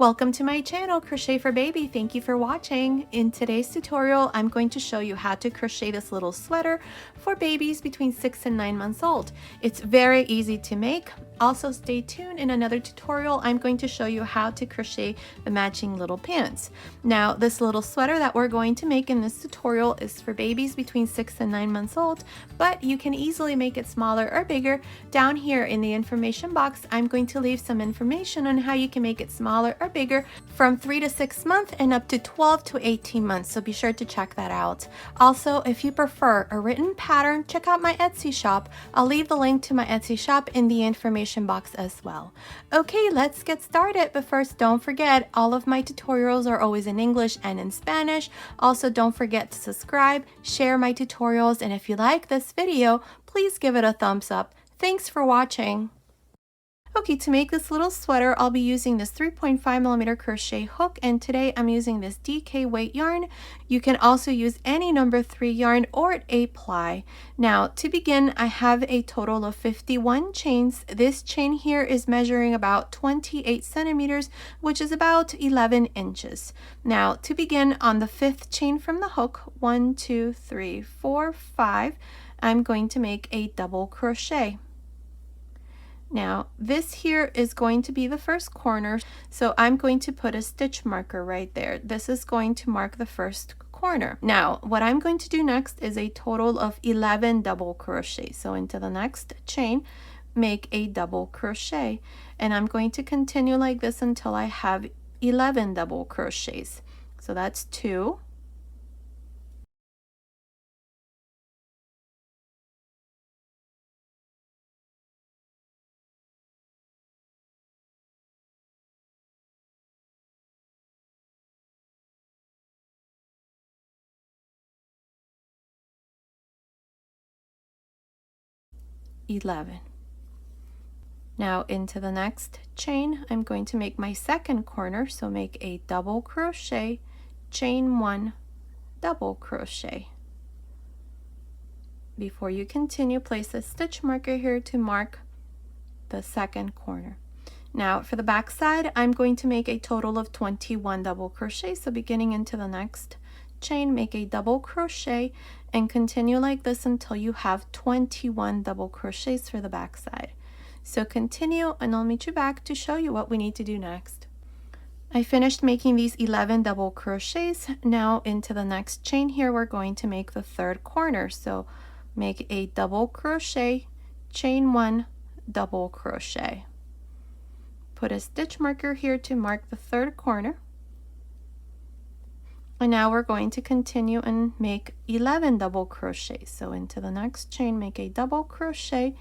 Welcome to my channel, Crochet for Baby. Thank you for watching. In today's tutorial, I'm going to show you how to crochet this little sweater for babies between 6 and 9 months old. It's very easy to make. Also stay tuned. In another tutorial, I'm going to show you how to crochet the matching little pants. Now, this little sweater that we're going to make in this tutorial is for babies between 6 and 9 months old, but you can easily make it smaller or bigger. Down here in the information box, I'm going to leave some information on how you can make it smaller or bigger from 3 to 6 months and up to 12 to 18 months, so be sure to check that out. Also, if you prefer a written pattern, check out my Etsy shop. I'll leave the link to my Etsy shop in the information box as well. Okay, let's get started, but first don't forget, all of my tutorials are always in English and in Spanish. Also, don't forget to subscribe, share my tutorials, and if you like this video, please give it a thumbs up. Thanks for watching. Okay, to make this little sweater, I'll be using this 3.5mm crochet hook, and today I'm using this DK weight yarn. You can also use any number 3 yarn or 8 ply. Now, to begin, I have a total of 51 chains. This chain here is measuring about 28 centimeters, which is about 11 inches. Now, to begin, on the 5th chain from the hook, 1, 2, 3, 4, 5, I'm going to make a double crochet. Now, this here is going to be the first corner, so I'm going to put a stitch marker right there. This is going to mark the first corner. Now, what I'm going to do next is a total of 11 double crochets. So into the next chain, make a double crochet, and I'm going to continue like this until I have 11 double crochets. So that's 2, 11. Now into the next chain, I'm going to make my second corner, so make a double crochet, chain 1, double crochet. Before you continue, place a stitch marker here to mark the second corner. Now for the back side, I'm going to make a total of 21 double crochets. So beginning into the next chain, make a double crochet and continue like this until you have 21 double crochets for the back side. So continue, and I'll meet you back to show you what we need to do next. I finished making these 11 double crochets. Now into the next chain here, we're going to make the third corner. So make a double crochet, chain 1, double crochet. Put a stitch marker here to mark the third corner. And now we're going to continue and make 11 double crochets. So into the next chain, make a double crochet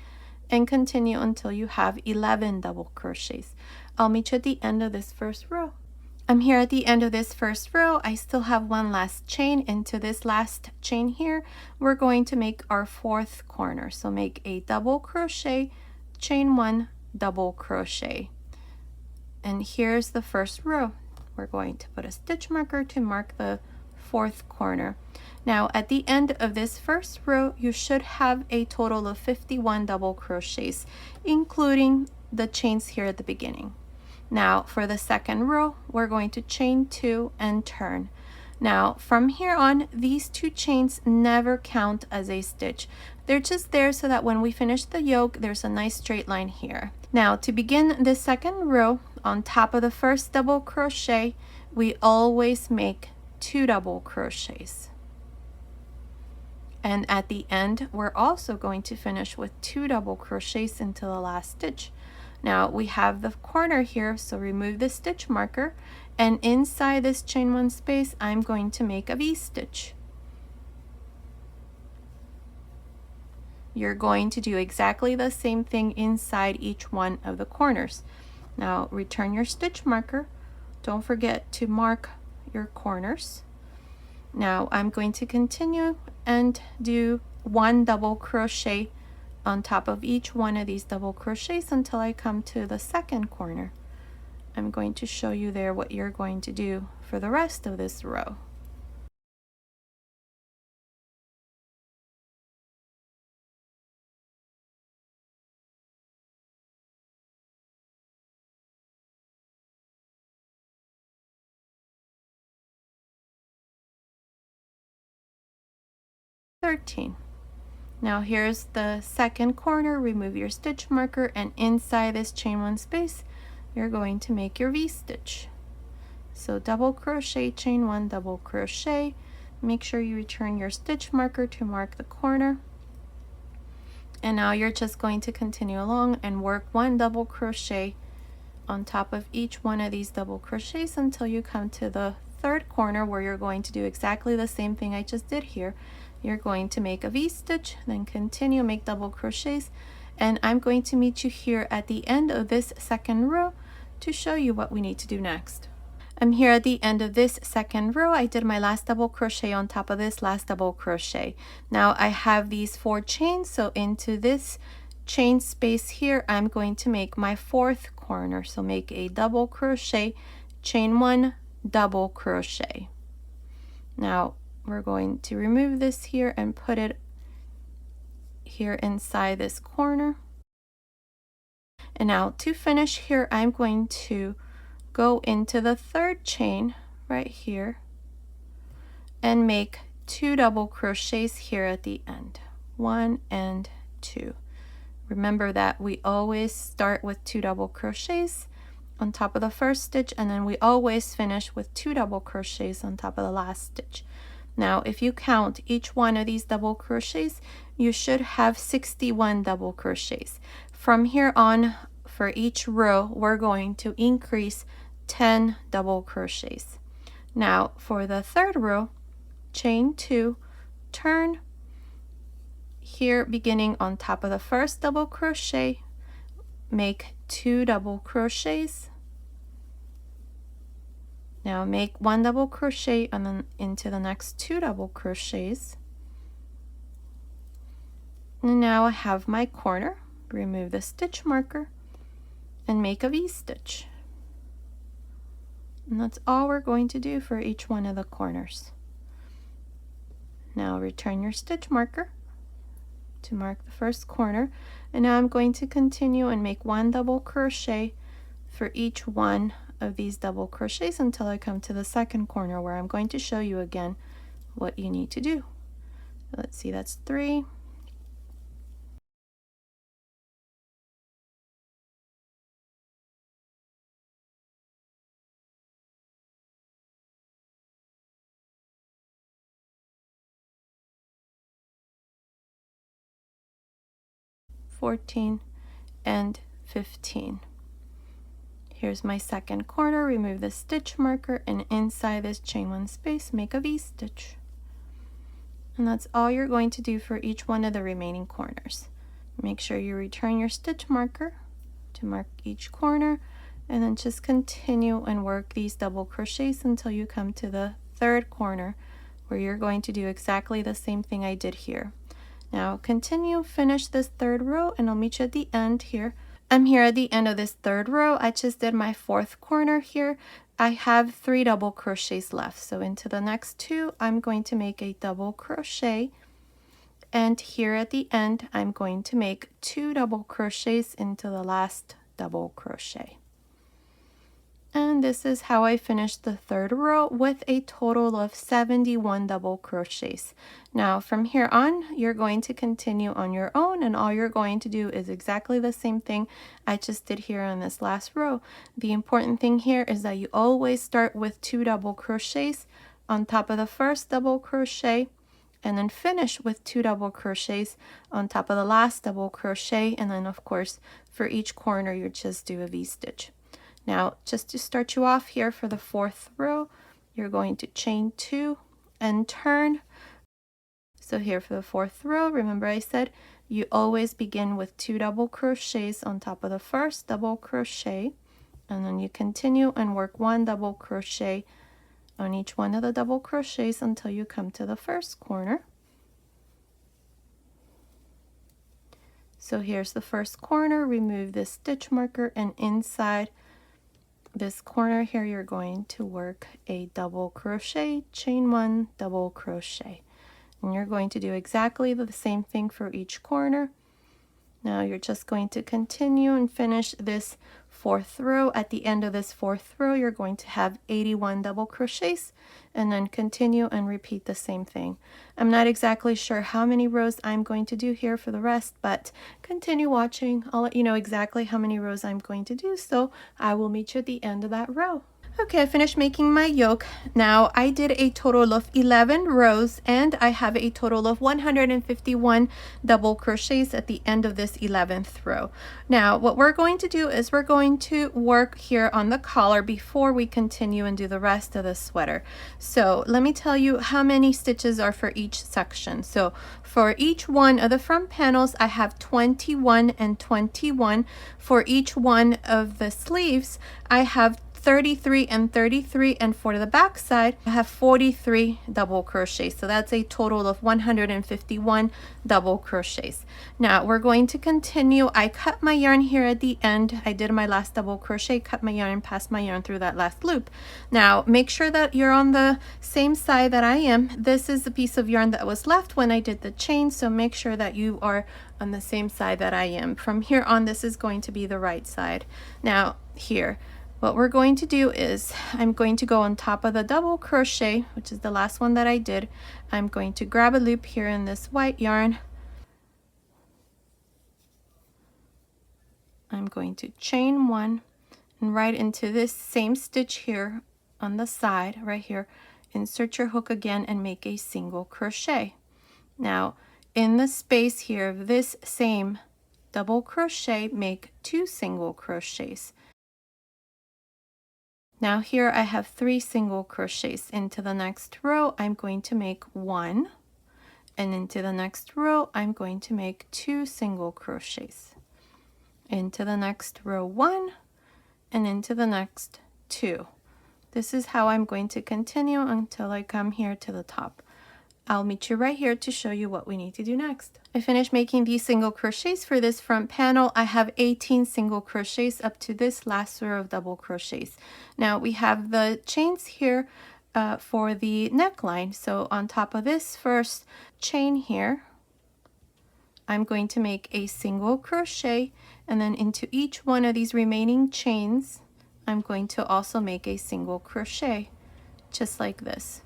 and continue until you have 11 double crochets. I'll meet you at the end of this first row. I'm here at the end of this first row. I still have one last chain. Into this last chain here, we're going to make our fourth corner. So make a double crochet, chain 1, double crochet. And here's the first row. We're going to put a stitch marker to mark the fourth corner. Now at the end of this first row, you should have a total of 51 double crochets, including the chains here at the beginning. Now for the second row, we're going to chain 2 and turn. Now from here on, these 2 chains never count as a stitch. They're just there so that when we finish the yoke, there's a nice straight line here. Now to begin the second row, on top of the first double crochet, we always make 2 double crochets. And at the end, we're also going to finish with 2 double crochets into the last stitch. Now we have the corner here, so remove the stitch marker, and inside this chain 1 space, I'm going to make a V-stitch. You're going to do exactly the same thing inside each one of the corners. Now return your stitch marker. Don't forget to mark your corners. Now I'm going to continue and do 1 double crochet on top of each one of these double crochets until I come to the second corner. I'm going to show you there what you're going to do for the rest of this row. 13. Now here's the second corner. Remove your stitch marker, and inside this chain 1 space you're going to make your V-stitch. So double crochet, chain 1, double crochet. Make sure you return your stitch marker to mark the corner. And now you're just going to continue along and work 1 double crochet on top of each one of these double crochets until you come to the third corner, where you're going to do exactly the same thing I just did here. You're going to make a V-stitch, then continue, make double crochets, and I'm going to meet you here at the end of this second row to show you what we need to do next. I'm here at the end of this second row. I did my last double crochet on top of this last double crochet. Now I have these 4 chains, so into this chain space here I'm going to make my 4th corner. So make a double crochet, chain 1, double crochet. Now we're going to remove this here and put it here inside this corner. And now to finish here, I'm going to go into the 3rd chain right here and make 2 double crochets here at the end, 1 and 2. Remember that we always start with 2 double crochets on top of the first stitch, and then we always finish with 2 double crochets on top of the last stitch. Now if you count each one of these double crochets, you should have 61 double crochets. From here on, for each row we're going to increase 10 double crochets. Now for the 3rd row, chain 2, turn here, beginning on top of the first double crochet, make 2 double crochets. Now make 1 double crochet and then into the next 2 double crochets. And now I have my corner. Remove the stitch marker and make a V-stitch. And that's all we're going to do for each one of the corners. Now return your stitch marker to mark the first corner, and now I'm going to continue and make 1 double crochet for each one of these double crochets until I come to the second corner, where I'm going to show you again what you need to do. Let's see, that's 3, 14, and 15. Here's my second corner. Remove the stitch marker, and inside this chain 1 space make a V-stitch. And that's all you're going to do for each one of the remaining corners. Make sure you return your stitch marker to mark each corner, and then just continue and work these double crochets until you come to the 3rd corner, where you're going to do exactly the same thing I did here. Now continue, finish this 3rd row, and I'll meet you at the end here. I'm here at the end of this 3rd row. I just did my 4th corner here. I have 3 double crochets left. So into the next 2, I'm going to make a double crochet. And here at the end, I'm going to make 2 double crochets into the last double crochet. And this is how I finished the 3rd row with a total of 71 double crochets. Now from here on, you're going to continue on your own, and all you're going to do is exactly the same thing I just did here on this last row. The important thing here is that you always start with 2 double crochets on top of the first double crochet, and then finish with 2 double crochets on top of the last double crochet, and then of course for each corner you just do a V-stitch. Now just to start you off here for the 4th row, you're going to chain 2 and turn. So here for the 4th row, remember I said you always begin with 2 double crochets on top of the first double crochet, and then you continue and work 1 double crochet on each one of the double crochets until you come to the 1st corner. So here's the 1st corner. Remove this stitch marker, and inside this corner here you're going to work a double crochet, chain 1, double crochet, and you're going to do exactly the same thing for each corner. Now you're just going to continue and finish this fourth row. At the end of this fourth row, you're going to have 81 double crochets, and then continue and repeat the same thing. I'm not exactly sure how many rows I'm going to do here for the rest, but continue watching. I'll let you know exactly how many rows I'm going to do, so I will meet you at the end of that row. Okay, I finished making my yoke. Now I did a total of 11 rows, and I have a total of 151 double crochets at the end of this 11th row. Now what we're going to do is we're going to work here on the collar before we continue and do the rest of the sweater. So let me tell you how many stitches are for each section. So for each one of the front panels, I have 21 and 21. For each one of the sleeves, I have 33 and 33, and for the back side I have 43 double crochets. So that's a total of 151 double crochets. Now we're going to continue. I cut my yarn here at the end. I did my last double crochet, cut my yarn, passed my yarn through that last loop. Now make sure that you're on the same side that I am. This is the piece of yarn that was left when I did the chain, so make sure that you are on the same side that I am. From here on, this is going to be the right side. Now here, what we're going to do is I'm going to go on top of the double crochet, which is the last one that I did. I'm going to grab a loop here in this white yarn. I'm going to chain one and right into this same stitch here on the side right here. Insert your hook again and make a single crochet. Now in the space here of this same double crochet, make 2 single crochets. Now here I have 3 single crochets. Into the next row I'm going to make 1, and into the next row I'm going to make 2 single crochets. Into the next row 1, and into the next 2. This is how I'm going to continue until I come here to the top. I'll meet you right here to show you what we need to do next. I finished making these single crochets for this front panel. I have 18 single crochets up to this last row of double crochets. Now we have the chains here for the neckline. So on top of this first chain here, I'm going to make a single crochet, and then into each one of these remaining chains, I'm going to also make a single crochet, just like this.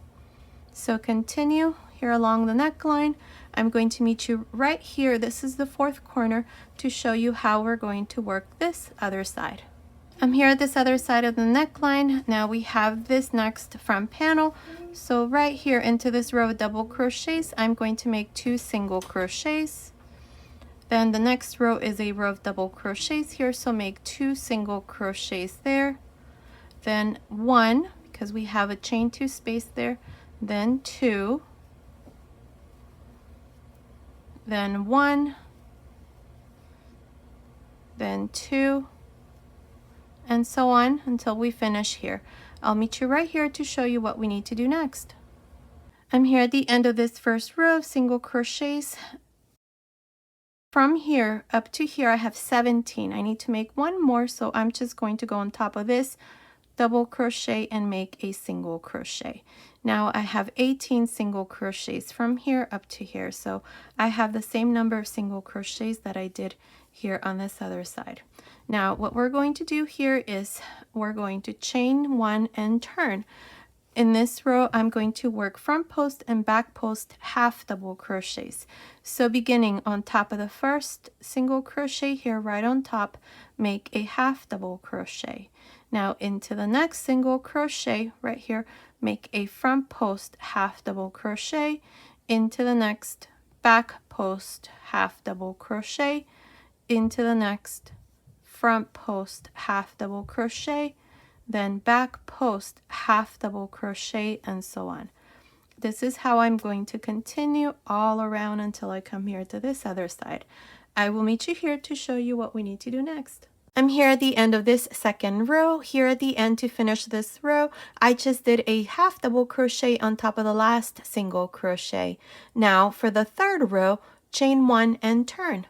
So continue here along the neckline. I'm going to meet you right here. This is the 4th corner to show you how we're going to work this other side. I'm here at this other side of the neckline. Now we have this next front panel. So right here into this row of double crochets, I'm going to make 2 single crochets. Then the next row is a row of double crochets here, so make 2 single crochets there. Then 1, because we have a chain 2 space there. Then 2, then 1, then 2, and so on until we finish here. I'll meet you right here to show you what we need to do next. I'm here at the end of this first row of single crochets. From here up to here I have 17. I need to make 1 more, so I'm just going to go on top of this double crochet and make a single crochet. Now I have 18 single crochets from here up to here, so I have the same number of single crochets that I did here on this other side. Now what we're going to do here is we're going to chain 1 and turn. In this row I'm going to work front post and back post half double crochets. So beginning on top of the first single crochet here right on top, make a half double crochet. Now into the next single crochet right here, make a front post half double crochet. Into the next back post half double crochet. Into the next front post half double crochet, then back post half double crochet, and so on. This is how I'm going to continue all around until I come here to this other side. I will meet you here to show you what we need to do next. I'm here at the end of this second row. Here at the end to finish this row, I just did a half double crochet on top of the last single crochet. Now for the third row, chain 1 and turn.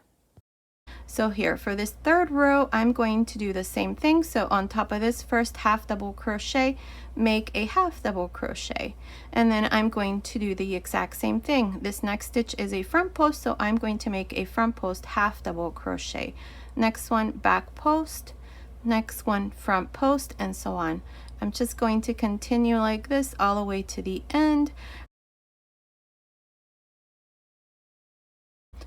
So here for this third row, I'm going to do the same thing. So on top of this first half double crochet, make a half double crochet, and then I'm going to do the exact same thing. This next stitch is a front post, so I'm going to make a front post half double crochet. Next one, back post, next one front post, and so on. I'm just going to continue like this all the way to the end.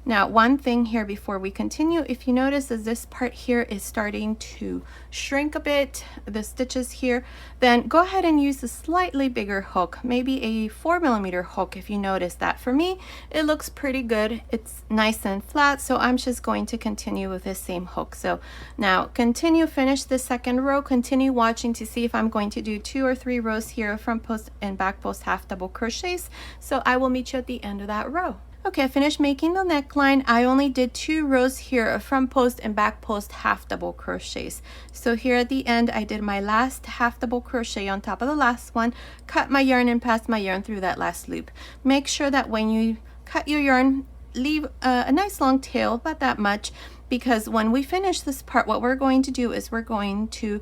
Now, one thing here before we continue, if you notice as this part here is starting to shrink a bit, the stitches here, then go ahead and use a slightly bigger hook, maybe a 4mm hook if you notice that. For me, it looks pretty good. It's nice and flat, so I'm just going to continue with this same hook. So now continue, finish the second row, continue watching to see if I'm going to do 2 or 3 rows here of front post and back post half double crochets. So I will meet you at the end of that row. Okay, I finished making the neckline. I only did 2 rows here of front post and back post half double crochets. So here at the end, I did my last half double crochet on top of the last one, cut my yarn and passed my yarn through that last loop. Make sure that when you cut your yarn, leave a nice long tail, about that much, because when we finish this part, what we're going to do is we're going to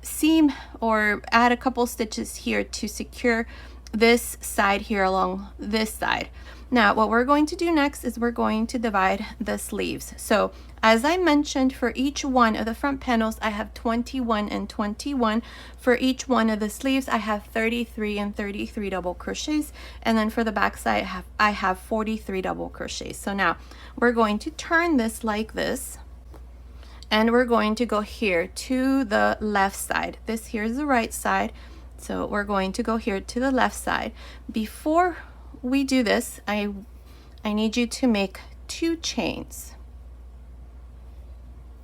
seam or add a couple stitches here to secure this side here along this side. Now what we're going to do next is we're going to divide the sleeves. So as I mentioned, for each one of the front panels I have 21 and 21. For each one of the sleeves I have 33 and 33 double crochets, and then for the back side I have 43 double crochets. So now we're going to turn this like this, and we're going to go here to the left side. This here is the right side, so we're going to go here to the left side. Before we do this, I need you to make 2 chains.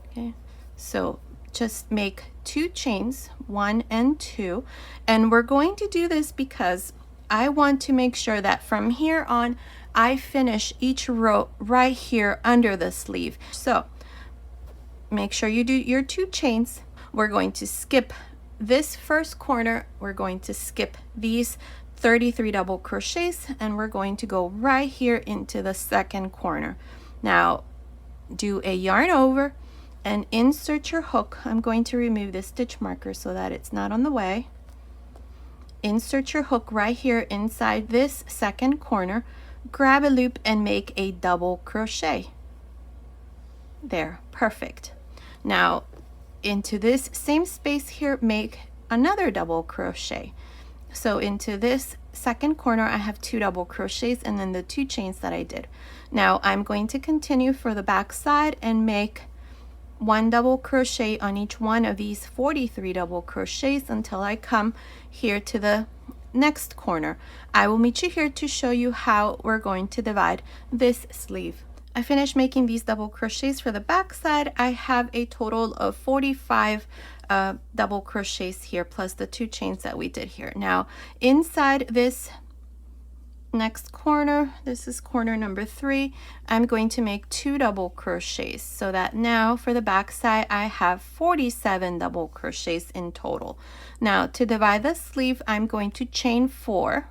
Okay, so just make 2 chains, 1 and 2, and we're going to do this because I want to make sure that from here on I finish each row right here under the sleeve. So make sure you do your 2 chains. We're going to skip this first corner, we're going to skip these 33 double crochets, and we're going to go right here into the second corner. Now do a yarn over and insert your hook. I'm going to remove this stitch marker so that it's not on the way. Insert your hook right here inside this second corner, grab a loop and make a double crochet. There, perfect. Now into this same space here, make another double crochet. So into this second corner I have 2 double crochets and then the 2 chains that I did. Now I'm going to continue for the back side and make 1 double crochet on each one of these 43 double crochets until I come here to the next corner. I will meet you here to show you how we're going to divide this sleeve. I finished making these double crochets. For the back side I have a total of 45 double crochets here, plus the 2 chains that we did here. Now inside this next corner, this is corner number 3, I'm going to make 2 double crochets, so that now for the back side I have 47 double crochets in total. Now to divide the sleeve, I'm going to chain 4.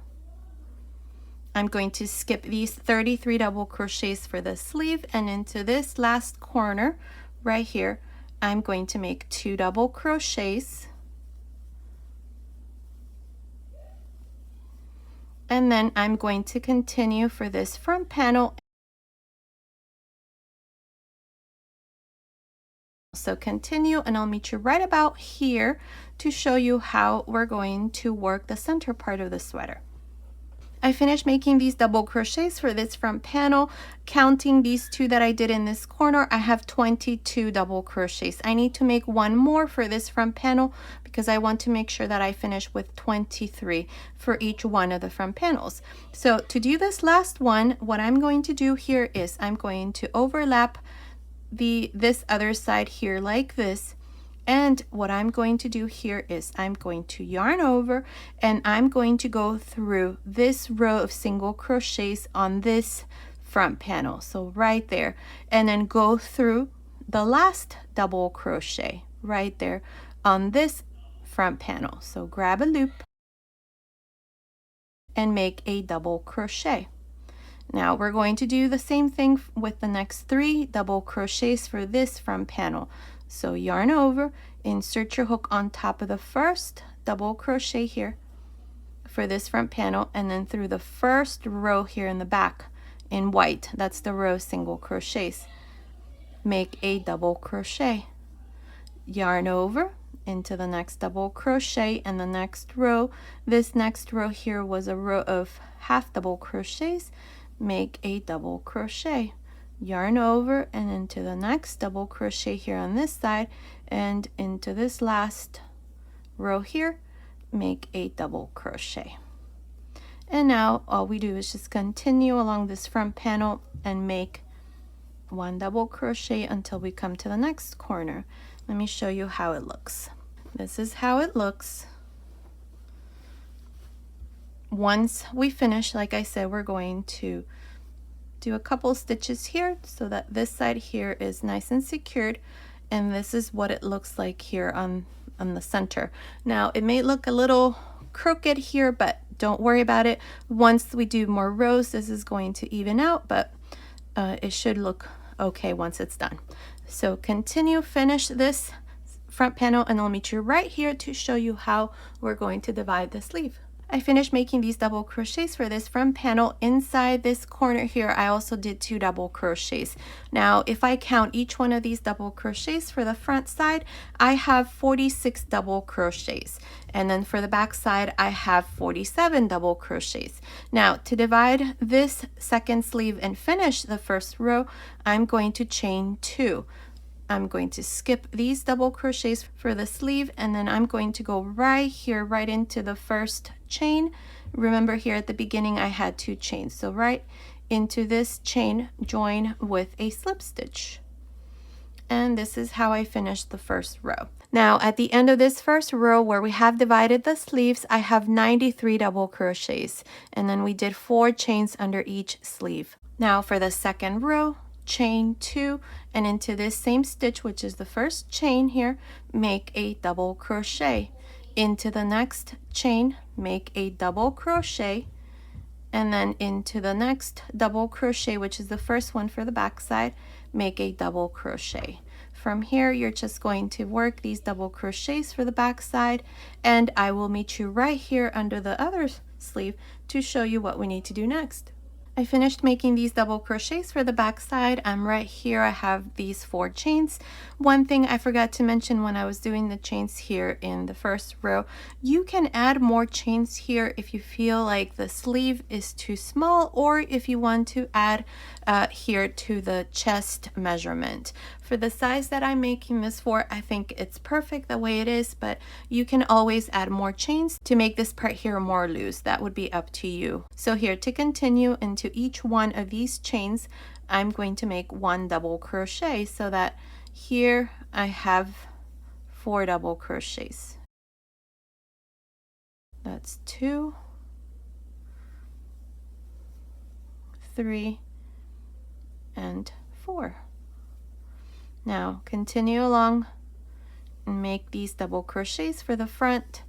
I'm going to skip these 33 double crochets for the sleeve, and into this last corner right here I'm going to make 2 double crochets, and then I'm going to continue for this front panel. So continue, and I'll meet you right about here to show you how we're going to work the center part of the sweater. I finished making these double crochets for this front panel. Counting these 2 that I did in this corner, I have 22 double crochets. I need to make 1 more for this front panel because I want to make sure that I finish with 23 for each one of the front panels. So to do this last one, what I'm going to do here is I'm going to overlap this other side here like this. And what I'm going to do here is I'm going to yarn over and I'm going to go through this row of single crochets on this front panel, so right there, and then go through the last double crochet right there on this front panel. So grab a loop and make a double crochet. Now we're going to do the same thing with the next 3 double crochets for this front panel. So yarn over, insert your hook on top of the first double crochet here for this front panel, and then through the first row here in the back in white, that's the row single crochets, make a double crochet. yarn over into the next double crochet in the next row. This next row here was a row of half double crochets. Make a double crochet, yarn over and into the next double crochet here on this side, and into this last row here, make a double crochet. And now all we do is just continue along this front panel and make one double crochet until we come to the next corner. Let me show you how it looks. This is how it looks. Once we finish, like I said, we're going to do a couple stitches here so that this side here is nice and secured, and this is what it looks like here on the center. Now it may look a little crooked here, but don't worry about it. Once we do more rows, this is going to even out, but it should look okay once it's done. So continue, finish this front panel, and I'll meet you right here to show you how we're going to divide the sleeve. I finished making these double crochets for this front panel. Inside this corner here, I also did 2 double crochets. Now, if I count each one of these double crochets for the front side, I have 46 double crochets. And then for the back side, I have 47 double crochets. Now, to divide this second sleeve and finish the first row, I'm going to chain 2. I'm going to skip these double crochets for the sleeve, and then I'm going to go right here, right into the first chain. Remember here at the beginning I had 2 chains, so right into this chain, join with a slip stitch. And this is how I finished the first row. Now at the end of this first row where we have divided the sleeves, I have 93 double crochets, and then we did 4 chains under each sleeve. Now for the second row, chain 2, and into this same stitch, which is the first chain here, make a double crochet. Into the next chain, make a double crochet, and then into the next double crochet, which is the first one for the back side, make a double crochet. From here, you're just going to work these double crochets for the back side, and I will meet you right here under the other sleeve to show you what we need to do next. I finished making these double crochets for the back side. I'm right here. I have these 4 chains. One thing I forgot to mention when I was doing the chains here in the first row, you can add more chains here if you feel like the sleeve is too small, or if you want to add here to the chest measurement. For the size that I'm making this for, I think it's perfect the way it is, but you can always add more chains to make this part here more loose. That would be up to you. So here, to continue into each one of these chains, I'm going to make 1 double crochet, so that here I have 4 double crochets. That's 2, 3, and 4. Now continue along and make these double crochets for the front,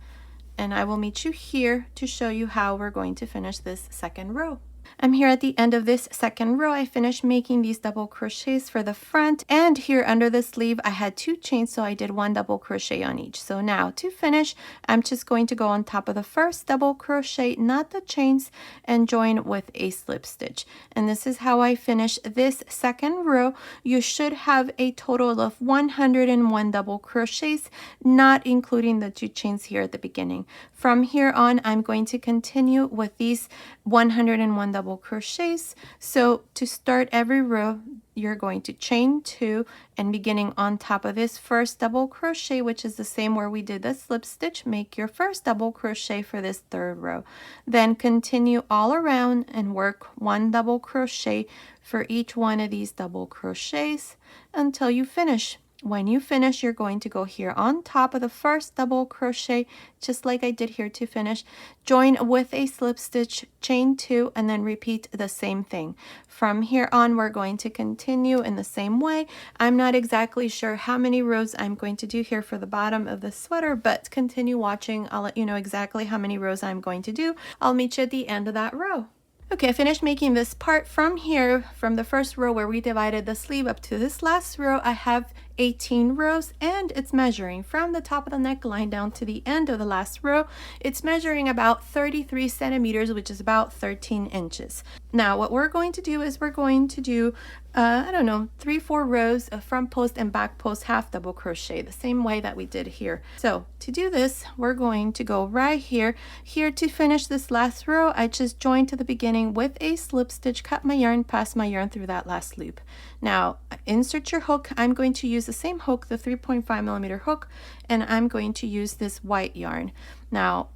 and I will meet you here to show you how we're going to finish this second row. I'm here at the end of this second row. I finished making these double crochets for the front, and here under the sleeve I had 2 chains, so I did 1 double crochet on each. So now to finish, I'm just going to go on top of the first double crochet, not the chains, and join with a slip stitch. And this is how I finish this second row. You should have a total of 101 double crochets, not including the 2 chains here at the beginning. From here on, I'm going to continue with these 101 double crochets. So to start every row, you're going to chain 2, and beginning on top of this first double crochet, which is the same where we did the slip stitch, make your first double crochet for this third row. Then continue all around and work 1 double crochet for each one of these double crochets until you finish. When you finish, you're going to go here on top of the first double crochet, just like I did here to finish, join with a slip stitch, chain 2, and then repeat the same thing. From here on, we're going to continue in the same way. I'm not exactly sure how many rows I'm going to do here for the bottom of the sweater, but continue watching. I'll let you know exactly how many rows I'm going to do. I'll meet you at the end of that row. Okay, I finished making this part. From here, from the first row where we divided the sleeve up to this last row, I have 18 rows, and it's measuring from the top of the neckline down to the end of the last row. It's measuring about 33 centimeters, which is about 13 inches. Now what we're going to do is we're going to do I don't know, 3-4 rows of front post and back post half double crochet, the same way that we did here. So to do this, we're going to go right here. Here to finish this last row, I just joined to the beginning with a slip stitch, cut my yarn, pass my yarn through that last loop. Now insert your hook. I'm going to use the same hook, the 3.5mm hook, and I'm going to use this white yarn. Now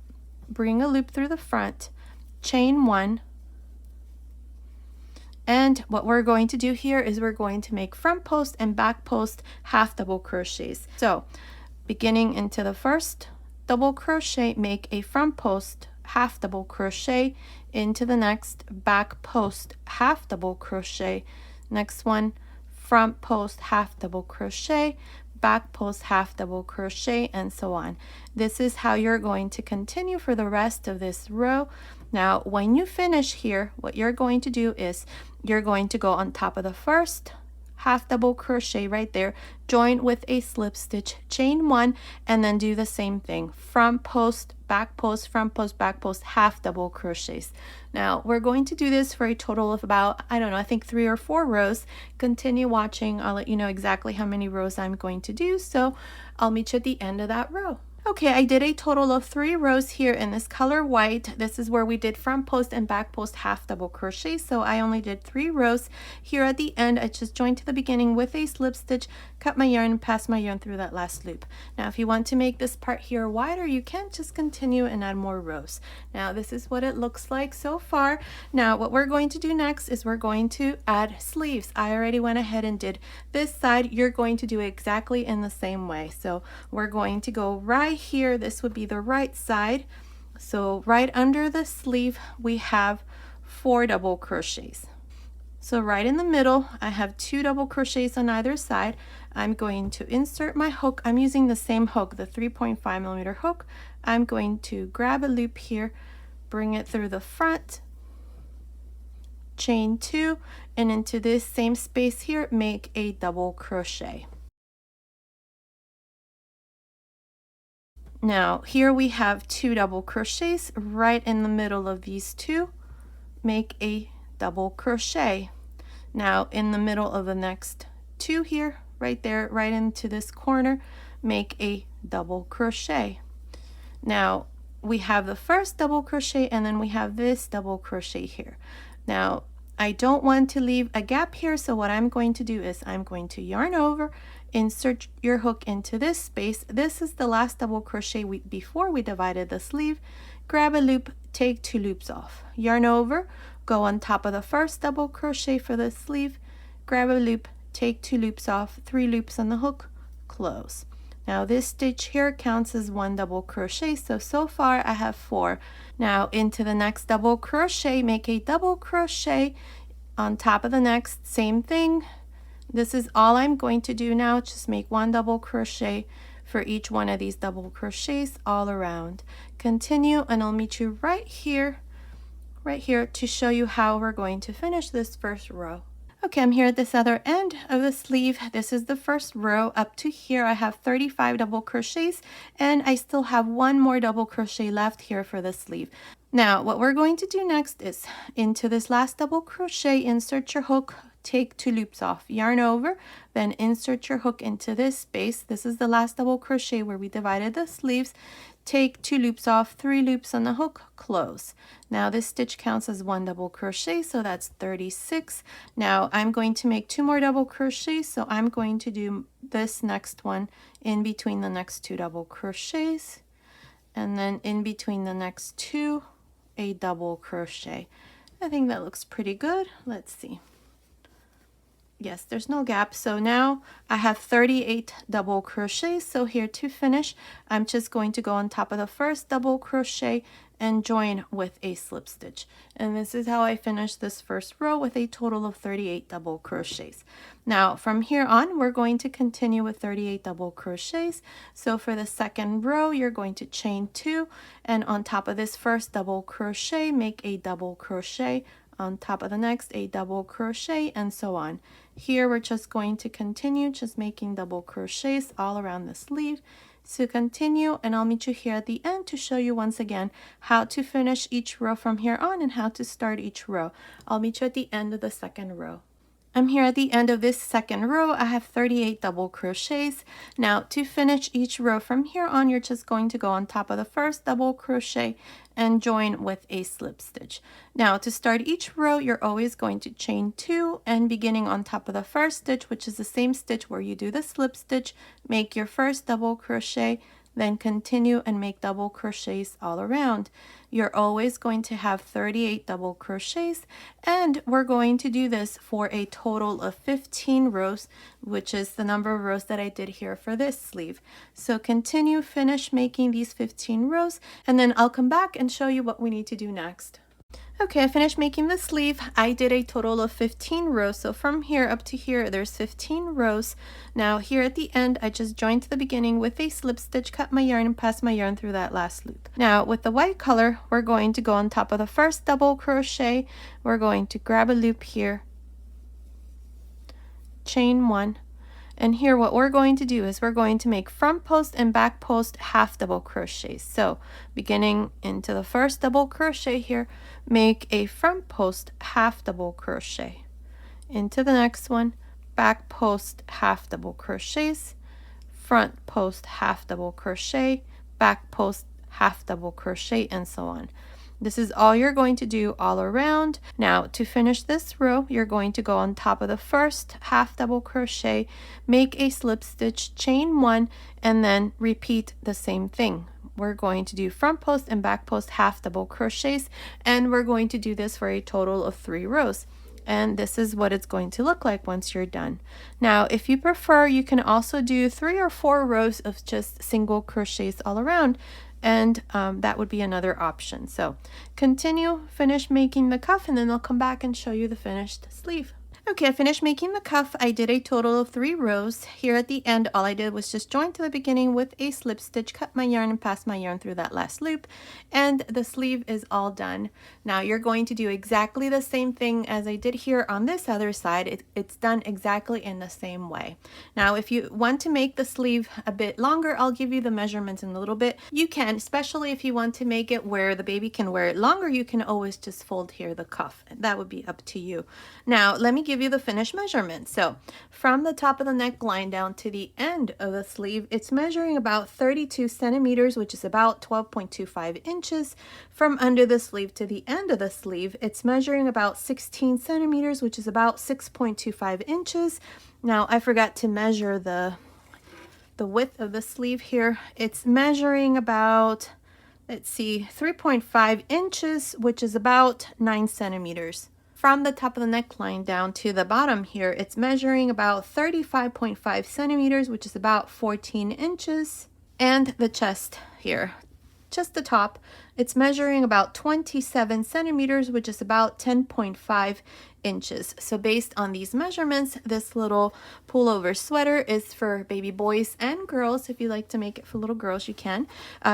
bring a loop through the front, chain 1, and what we're going to do here is we're going to make front post and back post half double crochets. So beginning into the first double crochet, make a front post half double crochet, into the next back post half double crochet, next one front post half double crochet, back post half double crochet, and so on. This is how you're going to continue for the rest of this row. Now when you finish here, what you're going to do is you're going to go on top of the first half double crochet right there, join with a slip stitch, chain 1, and then do the same thing, front post, back post, front post, back post, half double crochets. Now we're going to do this for a total of about, I don't know, I think 3 or 4 rows. Continue watching. I'll let you know exactly how many rows I'm going to do, so I'll meet you at the end of that row. Okay, I did a total of 3 rows here in this color white. This is where we did front post and back post half double crochet, so I only did 3 rows. Here at the end, I just joined to the beginning with a slip stitch, cut my yarn, and pass my yarn through that last loop. Now if you want to make this part here wider, you can just continue and add more rows. Now this is what it looks like so far. Now what we're going to do next is we're going to add sleeves. I already went ahead and did this side. You're going to do it exactly in the same way. So we're going to go right here. This would be the right side. So right under the sleeve we have 4 double crochets. So right in the middle I have 2 double crochets on either side. I'm going to insert my hook. I'm using the same hook, the 3.5mm hook. I'm going to grab a loop here, bring it through the front, chain 2, and into this same space here make a double crochet. Now here we have 2 double crochets right in the middle of these 2. Make a double crochet. Now in the middle of the next 2 here, right there, right into this corner, make a double crochet. Now we have the first double crochet and then we have this double crochet here. Now I don't want to leave a gap here, so what I'm going to do is I'm going to yarn over, insert your hook into this space. This is the last double crochet before we divided the sleeve. Grab a loop, take 2 loops off, yarn over, go on top of the first double crochet for the sleeve, grab a loop, take 2 loops off, 3 loops on the hook, close. Now this stitch here counts as 1 double crochet, so far I have 4. Now into the next double crochet, make a double crochet on top of the next, same thing. This is all I'm going to do now, just make 1 double crochet for each one of these double crochets all around. Continue, and I'll meet you right here to show you how we're going to finish this first row. Okay, I'm here at this other end of the sleeve. This is the first row. Up to here I have 35 double crochets, and I still have 1 more double crochet left here for the sleeve. Now what we're going to do next is into this last double crochet, insert your hook, take 2 loops off, yarn over, then insert your hook into this space. This is the last double crochet where we divided the sleeves. Take 2 loops off, 3 loops on the hook, close. Now this stitch counts as 1 double crochet, so that's 36. Now I'm going to make 2 more double crochets, so I'm going to do this next one in between the next 2 double crochets, and then in between the next 2 a double crochet. I think that looks pretty good. Let's see. Yes, there's no gap. So now I have 38 double crochets. So here to finish, I'm just going to go on top of the first double crochet and join with a slip stitch. And this is how I finish this first row with a total of 38 double crochets. Now from here on, we're going to continue with 38 double crochets. So for the second row, you're going to chain 2, and on top of this first double crochet, make a double crochet, on top of the next a double crochet, and so on. Here we're just going to continue just making double crochets all around the sleeve. So continue, and I'll meet you here at the end to show you once again how to finish each row from here on and how to start each row. I'll meet you at the end of the second row. I'm here at the end of this second row. I have 38 double crochets. Now to finish each row from here on, you're just going to go on top of the first double crochet and join with a slip stitch. Now to start each row, you're always going to chain 2 and beginning on top of the first stitch, which is the same stitch where you do the slip stitch, make your first double crochet, then continue and make double crochets all around. You're always going to have 38 double crochets, and we're going to do this for a total of 15 rows, which is the number of rows that I did here for this sleeve. So continue, finish making these 15 rows, and then I'll come back and show you what we need to do next. Okay, I finished making the sleeve. I did a total of 15 rows. So from here up to here, there's 15 rows. Now here at the end, I just joined to the beginning with a slip stitch, cut my yarn, and pass my yarn through that last loop. Now with the white color, we're going to go on top of the first double crochet. We're going to grab a loop here, chain 1. And here what we're going to do is we're going to make front post and back post half double crochets. So beginning into the first double crochet here, make a front post half double crochet. Into the next one, back post half double crochets, front post half double crochet, back post half double crochet, and so on. This is all you're going to do all around. Now to finish this row, you're going to go on top of the first half double crochet, make a slip stitch, chain 1, and then repeat the same thing. We're going to do front post and back post half double crochets, and we're going to do this for a total of 3 rows. And this is what it's going to look like once you're done. Now if you prefer, you can also do 3 or 4 rows of just single crochets all around, and that would be another option. So continue, finish making the cuff, and then I'll come back and show you the finished sleeve. Okay, I finished making the cuff. I did a total of 3 rows. Here at the end, all I did was just join to the beginning with a slip stitch, cut my yarn, and pass my yarn through that last loop, and the sleeve is all done. Now you're going to do exactly the same thing as I did here on this other side. It's done exactly in the same way. Now if you want to make the sleeve a bit longer, I'll give you the measurements in a little bit. You can, especially if you want to make it where the baby can wear it longer, you can always just fold here the cuff. That would be up to you. Now let me give you the finished measurement. So from the top of the neckline down to the end of the sleeve, it's measuring about 32 centimeters, which is about 12.25 inches. From under the sleeve to the end of the sleeve, it's measuring about 16 centimeters, which is about 6.25 inches. Now I forgot to measure the width of the sleeve here. It's measuring about, let's see, 3.5 inches, which is about 9 centimeters. From the top of the neckline down to the bottom here, it's measuring about 35.5 centimeters, which is about 14 inches. And the chest here, just the top, it's measuring about 27 centimeters, which is about 10.5 inches. So based on these measurements, this little pullover sweater is for baby boys and girls. If you like to make it for little girls, you can,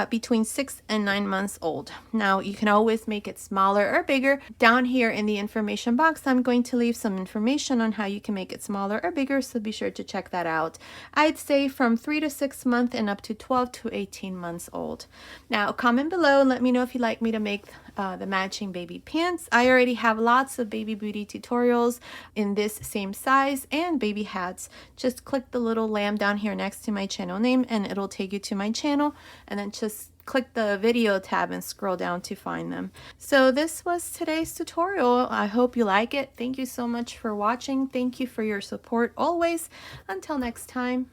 between 6 and 9 months old. Now you can always make it smaller or bigger. Down here in the information box, I'm going to leave some information on how you can make it smaller or bigger, so be sure to check that out. I'd say from 3 to 6 months and up to 12 to 18 months old. Now comment below and let me know if you'd like me to make the matching baby pants. I already have lots of baby booty tutorials in this same size, and baby hats. Just click the little lamb down here next to my channel name and it'll take you to my channel, and then just click the video tab and scroll down to find them. So this was today's tutorial. I hope you like it. Thank you so much for watching. Thank you for your support always. Until next time.